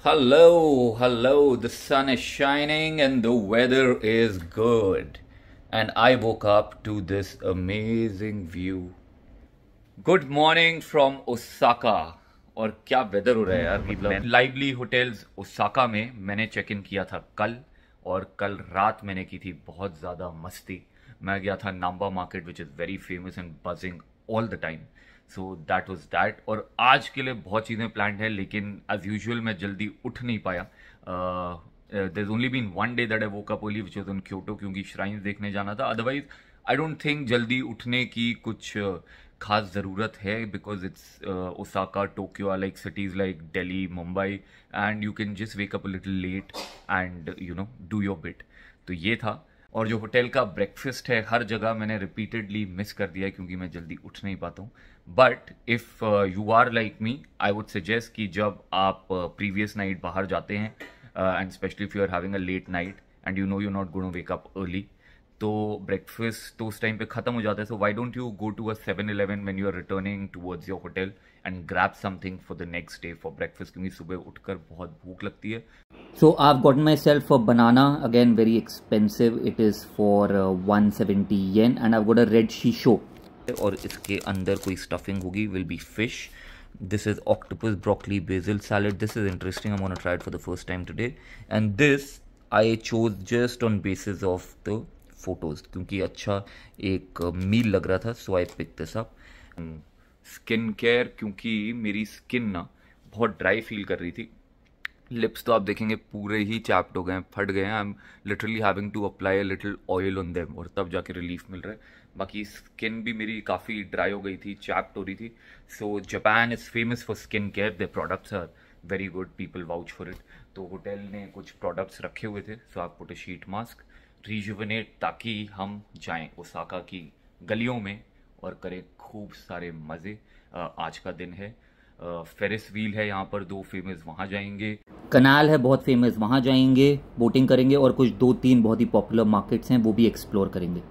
Hello, the sun is shining and the weather is good. And I woke up to this amazing view. Good morning from Osaka. और क्या weather हो रहा है यार, मतलब lively hotels Osaka में मैंने चेक इन किया था कल, और कल रात मैंने की थी बहुत ज़्यादा मस्ती। मैं गया था Namba market which is very famous and buzzing all the time, so that was that. और आज के लिए बहुत चीज़ें प्लान्ड है, लेकिन एज यूजुअल मैं जल्दी उठ नहीं पाया। There is only been one day that I woke up early which was in Kyoto, क्योंकि श्राइन्स देखने जाना था। अदरवाइज आई डोंट थिंक जल्दी उठने की कुछ खास ज़रूरत है, because it's Osaka, Tokyo are like cities like Delhi, Mumbai, and you can just wake up a little late and you know do your bit. तो ये था। और जो होटल का ब्रेकफास्ट है हर जगह मैंने रिपीटेडली मिस कर दिया है, क्योंकि मैं जल्दी उठ नहीं पाता हूँ। But if you are like me, I would suggest कि जब आप प्रीवियस नाइट बाहर जाते हैं, and specially if you are having a late night and you know you not going to wake up early, तो ब्रेकफास्ट तो उस time पे ख़त्म हो जाता है। So why don't you go to a 7-Eleven when you are returning towards your hotel and grab something for the next day for breakfast, क्योंकि सुबह उठकर बहुत भूख लगती है। So I've gotten myself a banana, again very expensive. It is for 170 yen, and I've got a red shisho. और इसके अंदर कोई स्टफिंग होगी, will be fish. This is octopus broccoli basil salad. This is interesting, I want to try it for the first time today. And this I chose just on basis of the photos, क्योंकि अच्छा एक meal लग रहा था, so I pick this up. Skin care, क्योंकि मेरी skin ना बहुत ड्राई फील कर रही थी। लिप्स तो आप देखेंगे पूरे ही चैप्ट हो गए हैं, फट गए हैं। I am literally having to apply a little oil on them, और तब जाके रिलीफ मिल रहा है। बाकी स्किन भी मेरी काफ़ी ड्राई हो गई थी, चैप्ट हो रही थी। So Japan is famous for skin care, their products are very good, people vouch for it. तो होटल ने कुछ प्रोडक्ट्स रखे हुए थे, सो आप put a sheet mask, rejuvenate, ताकि हम जाएं ओसाका की गलियों में और करें खूब सारे मज़े। आज का दिन है। फेरिस व्हील है यहाँ पर 2 फेमस, वहाँ जाएंगे। कनाल है बहुत फेमस, वहाँ जाएंगे, बोटिंग करेंगे, और कुछ 2-3 बहुत ही पॉपुलर मार्केट्स हैं, वो भी एक्सप्लोर करेंगे।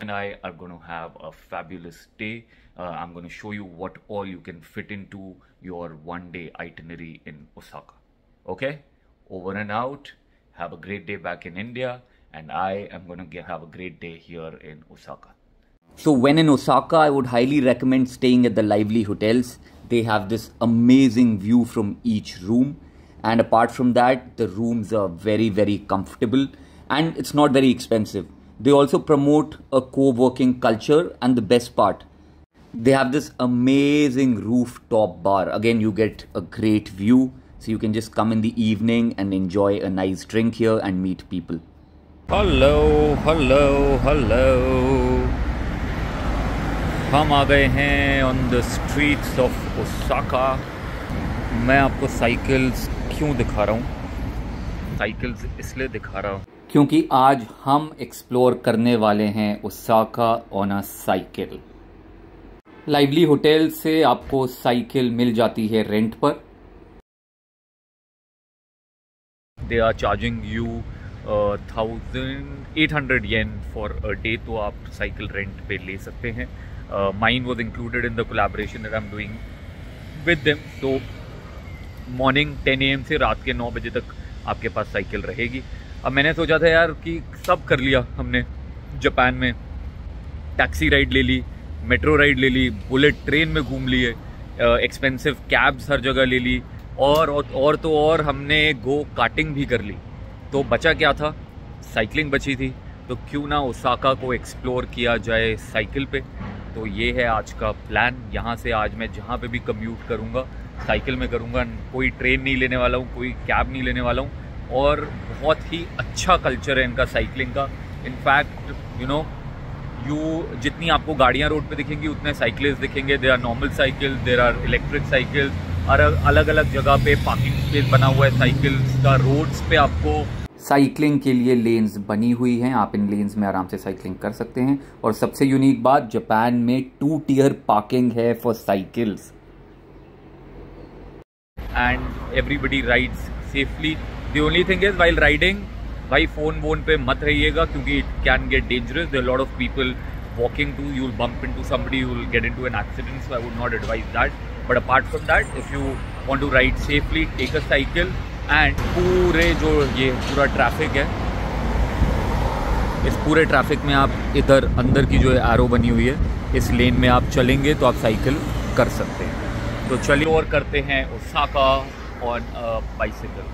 And I are going to have a fabulous day. I'm going to show you what all you can fit into your one-day itinerary in Osaka. Okay? Over and out. Have a great day back in India, and I am going to have a great day here in Osaka. So when in Osaka, I would highly recommend staying at the Lively hotels. They have this amazing view from each room, and apart from that, the rooms are very, very comfortable, and it's not very expensive. They also promote a co-working culture, and the best part, they have this amazing rooftop bar. Again, you get a great view, so you can just come in the evening and enjoy a nice drink here and meet people. Hello. हम आ गए हैं on the streets of Osaka. मैं आपको cycles क्यों दिखा रहा हूँ? Cycles इसलिए दिखा रहा हूँ क्योंकि आज हम एक्सप्लोर करने वाले हैं Osaka on a cycle. Lively hotel से आपको साइकिल मिल जाती है रेंट पर। They are charging you 1800 yen for a day, तो आप साइकिल रेंट पे ले सकते हैं। Mine was included in the collaboration that I'm doing with them. So morning 10 AM से रात के 9 बजे तक आपके पास साइकिल रहेगी। अब मैंने सोचा था यार कि सब कर लिया हमने जापान में, टैक्सी राइड ले ली, मेट्रो राइड ले ली, बुलेट ट्रेन में घूम लिए, एक्सपेंसिव कैब्स हर जगह ले ली, और हमने गो कार्टिंग भी कर ली। तो बचा क्या था? साइकिलिंग बची थी। तो क्यों ना ओसाका को एक्सप्लोर किया जाए साइकिल पे। तो ये है आज का प्लान। यहाँ से आज मैं जहाँ पे भी कम्यूट करूँगा साइकिल में करूँगा, कोई ट्रेन नहीं लेने वाला हूँ, कोई कैब नहीं लेने वाला हूँ। और बहुत ही अच्छा कल्चर है इनका साइकिलिंग का। इनफैक्ट जितनी आपको गाड़ियाँ रोड पे दिखेंगी उतने साइकिलिस्ट दिखेंगे। There are normal cycle, there are electric cycle, और अलग अलग जगह पे पार्किंग स्पेस बना हुआ है साइकिल्स का। रोड्स पे आपको साइकिलिंग के लिए लेन्स बनी हुई हैं, आप इन लेन्स में आराम से साइकिलिंग कर सकते हैं। और सबसे यूनिक बात, जापान में 2-tier पार्किंग है for cycles, and everybody rides safely. The only thing is while riding, भाई फोन पे मत रहिएगा, क्योंकि it can get dangerous. There are lot of people walking to, you will bump into somebody, you will get into an accident, so I would not advise that. But apart from that, if you want to ride safely, take a cycle, and पूरे जो ये पूरा traffic है, इस पूरे traffic में आप इधर अंदर की जो एरो बनी हुई है इस लेन में आप चलेंगे तो आप साइकिल कर सकते हैं। तो चलिए और करते हैं ओसाका ऑन बाइसिकल।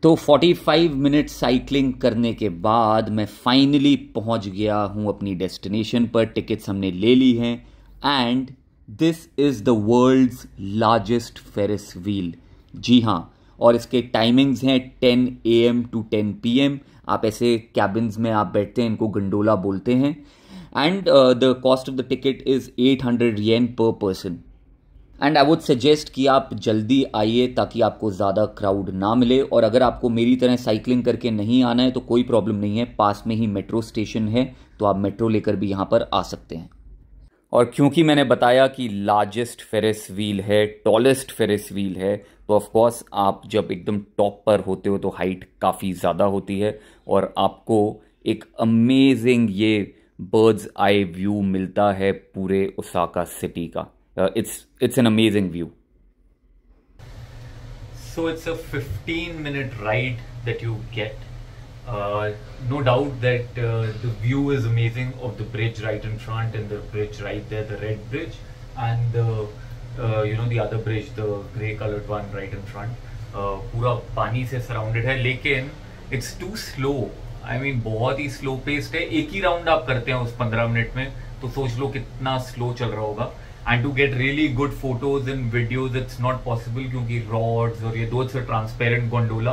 तो 45 मिनट साइकिलिंग करने के बाद मैं फाइनली पहुंच गया हूं अपनी डेस्टिनेशन पर। टिकट्स हमने ले ली हैं and this is the world's largest Ferris wheel. जी हाँ, और इसके टाइमिंग्स हैं 10 AM to 10 PM। आप ऐसे कैबिन्स में आप बैठते हैं, इनको गंडोला बोलते हैं। And the cost of the ticket is 800 yen पर person. And I would suggest कि आप जल्दी आइए ताकि आपको ज़्यादा क्राउड ना मिले। और अगर आपको मेरी तरह साइकिलिंग करके नहीं आना है तो कोई प्रॉब्लम नहीं है, पास में ही मेट्रो स्टेशन है, तो आप मेट्रो लेकर भी यहाँ पर आ सकते हैं। और क्योंकि मैंने बताया कि लार्जेस्ट फेरिस व्हील है, टॉलेस्ट फेरिस व्हील है, तो ऑफ कोर्स आप जब एकदम टॉप पर होते हो तो हाइट काफ़ी ज़्यादा होती है और आपको एक अमेजिंग ये बर्ड्स आई व्यू मिलता है पूरे ओसाका सिटी का। It's an amazing view. So it's a 15-minute ride that you get. No doubt that the view is amazing of the bridge right in front and the bridge right there, the red bridge, and the other bridge, the grey colored one right in front. पूरा पानी से surrounded है, लेकिन it's too slow. I mean बहुत ही slow paced है। एक ही round आप करते हैं उस 15 मिनट में, तो सोच लो कितना स्लो चल रहा होगा। And to get really good photos and videos, it's not possible क्योंकि rods और ये दो से transparent gondola,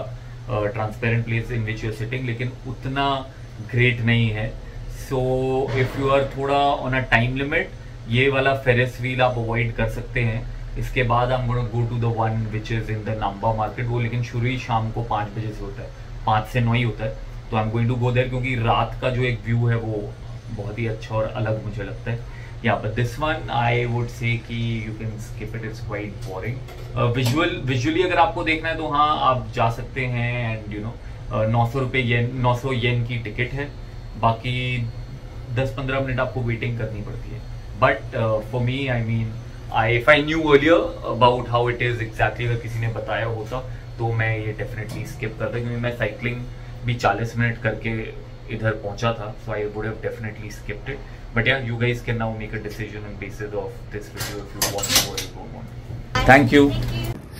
transparent place in which you're sitting, लेकिन उतना great नहीं है। So if you are थोड़ा on a time limit, ये वाला Ferris wheel आप avoid कर सकते हैं। इसके बाद I'm gonna go to the one which is in the Namba market, वो लेकिन शुरू ही शाम को 5 बजे से होता है, 5 से 9 ही होता है। तो I'm going to go there क्योंकि रात का जो एक व्यू है वो बहुत ही अच्छा और अलग मुझे लगता है। Yeah, but this one I would say कि you can skip it, it's quite boring. Visually अगर आपको देखना है तो हाँ आप जा सकते हैं and 900 येन की टिकट है। बाकी 10-15 मिनट आपको वेटिंग करनी पड़ती है। But for me, I mean, if I knew earlier about how it is exactly, अगर किसी ने बताया होता तो मैं ये definitely skip करता, क्योंकि मैं साइकिलिंग भी 40 मिनट करके इधर पहुंचा था, so I would have definitely skipped it. But yeah, you guys can now make a decision on basis of this video if you want to or you don't want to. Thank you.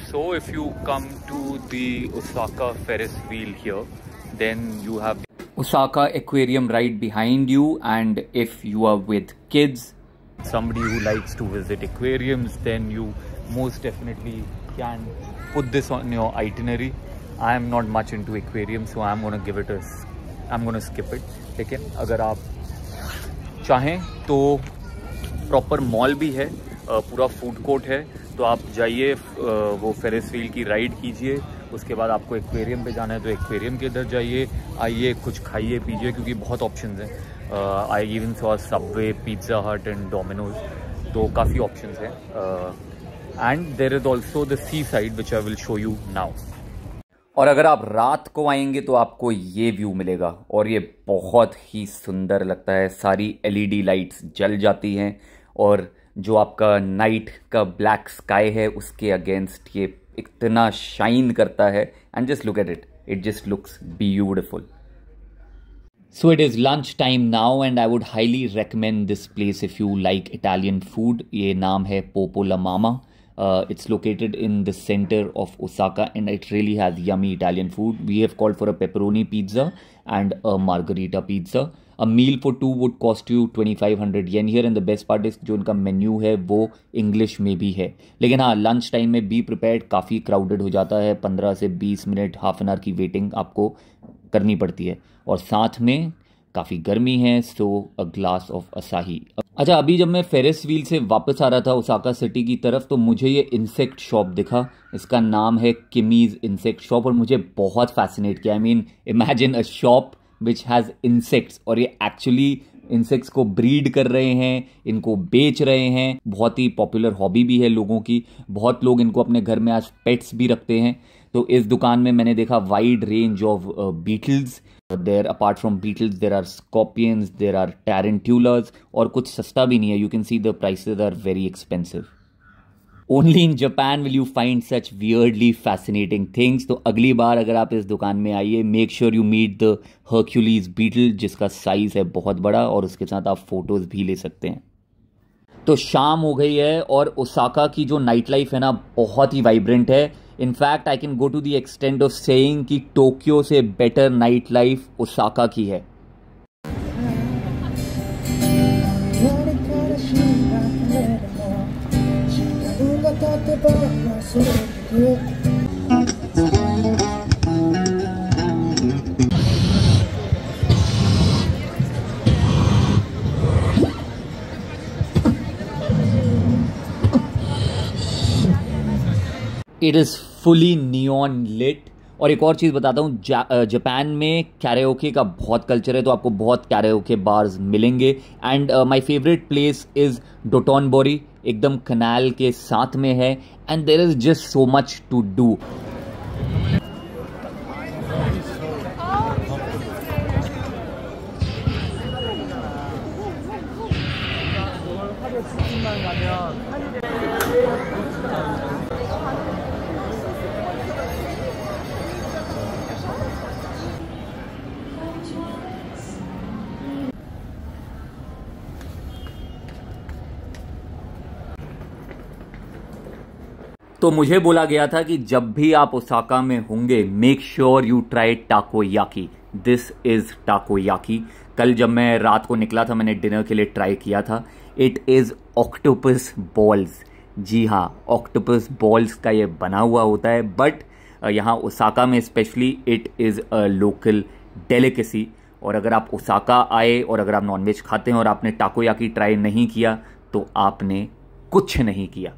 So if you come to the Osaka Ferris wheel here, then you have Osaka Aquarium right behind you, and if you are with kids, somebody who likes to visit aquariums, then you most definitely can put this on your itinerary. I am not much into aquariums, so I'm gonna skip it. लेकिन अगर आप चाहें तो proper mall भी है, पूरा food court है, तो आप जाइए, वो फेरिस व्हील की राइड कीजिए। उसके बाद आपको एक्वेरियम पे जाना है तो एक्वेरियम के इधर जाइए, आइए कुछ खाइए पीजिए, क्योंकि बहुत ऑप्शंस हैं। I even saw Subway, Pizza Hut and Domino's, तो काफ़ी ऑप्शंस हैं। And there is also the seaside which I will show you now. और अगर आप रात को आएंगे तो आपको ये व्यू मिलेगा और ये बहुत ही सुंदर लगता है। सारी LED लाइट्स जल जाती हैं और जो आपका नाइट का ब्लैक स्काई है उसके अगेंस्ट ये इतना शाइन करता है। And just look at it, it just looks beautiful. So it is lunch time now and I would highly recommend this place if you like Italian food. ये नाम है Popo La Mama. It's located in the center of Osaka and it really has yummy Italian food. We have called for a pepperoni pizza and a margherita pizza. A meal for two would cost you 2500 yen here, and the best part is जो उनका menu है वो English में भी है। लेकिन हाँ, lunch time में बी प्रिपेयर्ड, काफ़ी क्राउडेड हो जाता है, 15 से 20 मिनट, हाफ एन आवर की वेटिंग आपको करनी पड़ती है और साथ में काफ़ी गर्मी है, सो अ ग्लास ऑफ असाही। अच्छा, अभी जब मैं फेरिस व्हील से वापस आ रहा था ओसाका सिटी की तरफ तो मुझे ये इंसेक्ट शॉप दिखा। इसका नाम है किमीज इंसेक्ट शॉप और मुझे बहुत फैसिनेट किया। I mean imagine a shop which has insects और ये एक्चुअली इंसेक्ट्स को ब्रीड कर रहे हैं, इनको बेच रहे हैं। बहुत ही पॉपुलर हॉबी भी है लोगों की, बहुत लोग इनको अपने घर में आज पेट्स भी रखते हैं। तो इस दुकान में मैंने देखा wide range of beetles. There apart from beetles there are scorpions, there are tarantulas और कुछ सस्ता भी नहीं है। You can see the prices are very expensive. Only in Japan will you find such weirdly fascinating things. तो अगली बार अगर आप इस दुकान में आइए, make sure you meet the Hercules beetle, जिसका साइज है बहुत बड़ा, और उसके साथ आप फोटोज भी ले सकते हैं। तो शाम हो गई है और ओसाका की जो नाइट लाइफ है ना, बहुत ही वाइब्रेंट है। In fact I can go to the extent of saying कि टोक्यो से बेटर नाइट लाइफ ओसाका की है। It is fully neon lit. और एक और चीज़ बताता हूँ, जापान में कैराओके का बहुत कल्चर है, तो आपको बहुत कैराओके बार्स मिलेंगे। And my favourite place is Dotonbori, एकदम कनाल के साथ में है, and there is just so much to do. तो मुझे बोला गया था कि जब भी आप ओसाका में होंगे, make sure you try takoyaki. This is takoyaki. कल जब मैं रात को निकला था, मैंने डिनर के लिए ट्राई किया था। It is octopus balls. जी हाँ, ऑक्टोपस बॉल्स का ये बना हुआ होता है, बट यहाँ ओसाका में specially it is a local delicacy. और अगर आप ओसाका आए और अगर आप नॉनवेज खाते हैं और आपने टाकोयाकी ट्राई नहीं किया, तो आपने कुछ नहीं किया।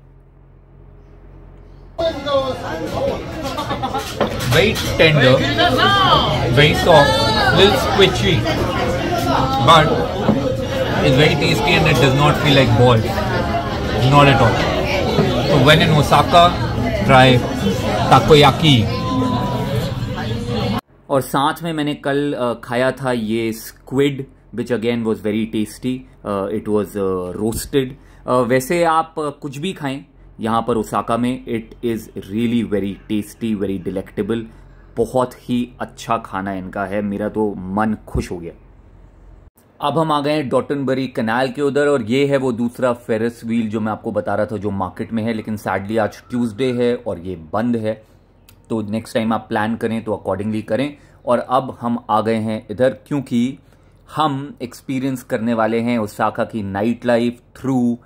Very tender, very soft, little squishy, but it's very tasty and it does not feel like balls, not at all. So when in Osaka, try takoyaki. और साथ में मैंने कल खाया था ये squid, which again was very tasty. It was roasted. वैसे आप कुछ भी खाएं यहाँ पर ओसाका में, it is really very tasty, very delectable. बहुत ही अच्छा खाना इनका है, मेरा तो मन खुश हो गया। अब हम आ गए हैं डॉटनबरी कनाल के उधर, और ये है वो दूसरा फेरिस व्हील जो मैं आपको बता रहा था, जो मार्केट में है, लेकिन सैडली आज ट्यूसडे है और ये बंद है। तो नेक्स्ट टाइम आप प्लान करें तो अकॉर्डिंगली करें। और अब हम आ गए हैं इधर, क्योंकि हम एक्सपीरियंस करने वाले हैं ओसाका की night life through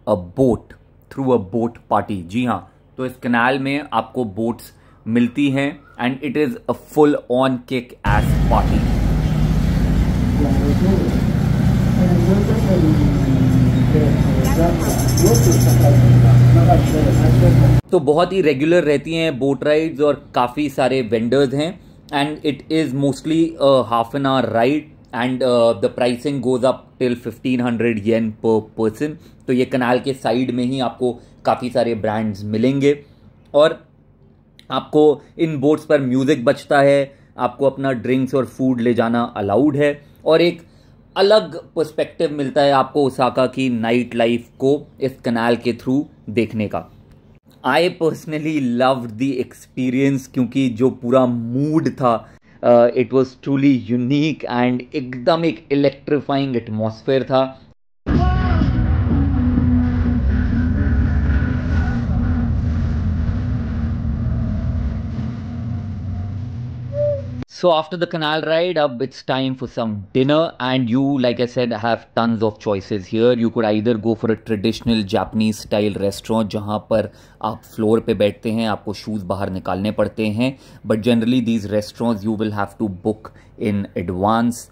a boat party. जी हाँ, तो इस कनाल में आपको बोट्स मिलती हैं, and it is a full on kickass party. तो बहुत ही रेगुलर रहती हैं बोट राइड्स और काफ़ी सारे वेंडर्स हैं, and it is mostly half an hour ride, and the pricing goes up till 1500 येन पर पर्सन। तो ये कनाल के साइड में ही आपको काफ़ी सारे ब्रांड्स मिलेंगे, और आपको इन बोट्स पर म्यूज़िक बजता है, आपको अपना ड्रिंक्स और फूड ले जाना अलाउड है, और एक अलग पर्सपेक्टिव मिलता है आपको ओसाका की नाइट लाइफ को इस कनाल के थ्रू देखने का। I personally loved the experience, क्योंकि जो पूरा मूड था, it was truly unique and एकदम एक इलेक्ट्रीफाइंग एटमॉस्फेयर था। So after the canal ride, up it's time for some dinner, and you, like I said, have tons of choices here. You could either go for a traditional Japanese style restaurant जहाँ पर आप floor पे बैठते हैं, आपको shoes बाहर निकालने पड़ते हैं, but generally these restaurants you will have to book in advance,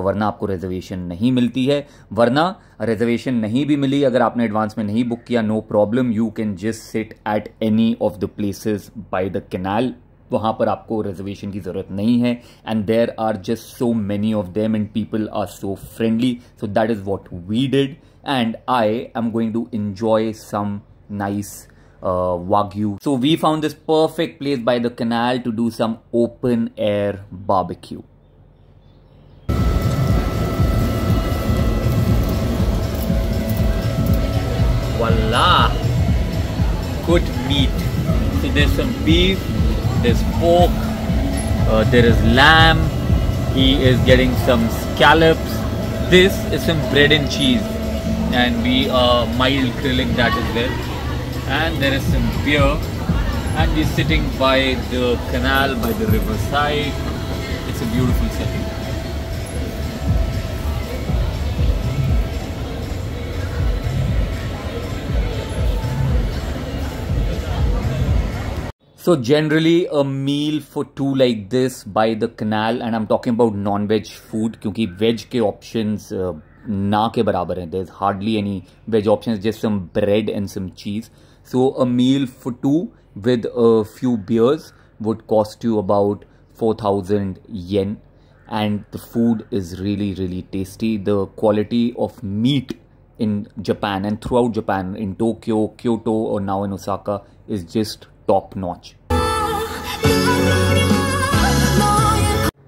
वरना आपको रिजर्वेशन नहीं मिलती है। वरना रिजर्वेशन नहीं भी मिली, अगर आपने एडवांस में नहीं बुक किया, no problem, you can just sit at any of the places by the canal. वहाँ पर आपको रिजर्वेशन की ज़रूरत नहीं है, and there are just so many of them and people are so friendly. So that is what we did, and I am going to enjoy some nice wagyu. So we found this perfect place by the canal to do some open air barbecue. Voila! good meat. So there's some beef, there's pork, there is lamb. He is getting some scallops. This is some bread and cheese, and we are mild grilling that as well. And there is some beer, and we're sitting by the canal, by the riverside. It's a beautiful setting. So generally a meal for two like this by the canal, and I'm talking about non-veg food क्योंकि veg के options ना के बराबर हैं. There's hardly any veg options, just some bread and some cheese. So a meal for two with a few beers would cost you about 4,000 yen, and the food is really tasty. The quality of meat in Japan and throughout Japan, in Tokyo, Kyoto or now in Osaka, is just top notch.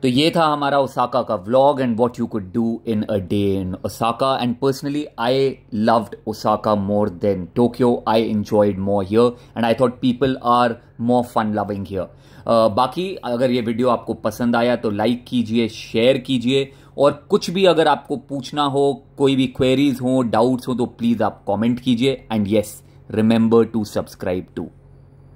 तो ये था हमारा Osaka का vlog and what you could do in a day in Osaka. And personally I loved Osaka more than Tokyo. I enjoyed more here and I thought people are more fun loving here. बाकी अगर ये video आपको पसंद आया तो like कीजिए, share कीजिए, और कुछ भी अगर आपको पूछना हो, कोई भी क्वेरीज हो, डाउट्स हो, तो प्लीज आप कमेंट कीजिए. And yes, remember to subscribe to.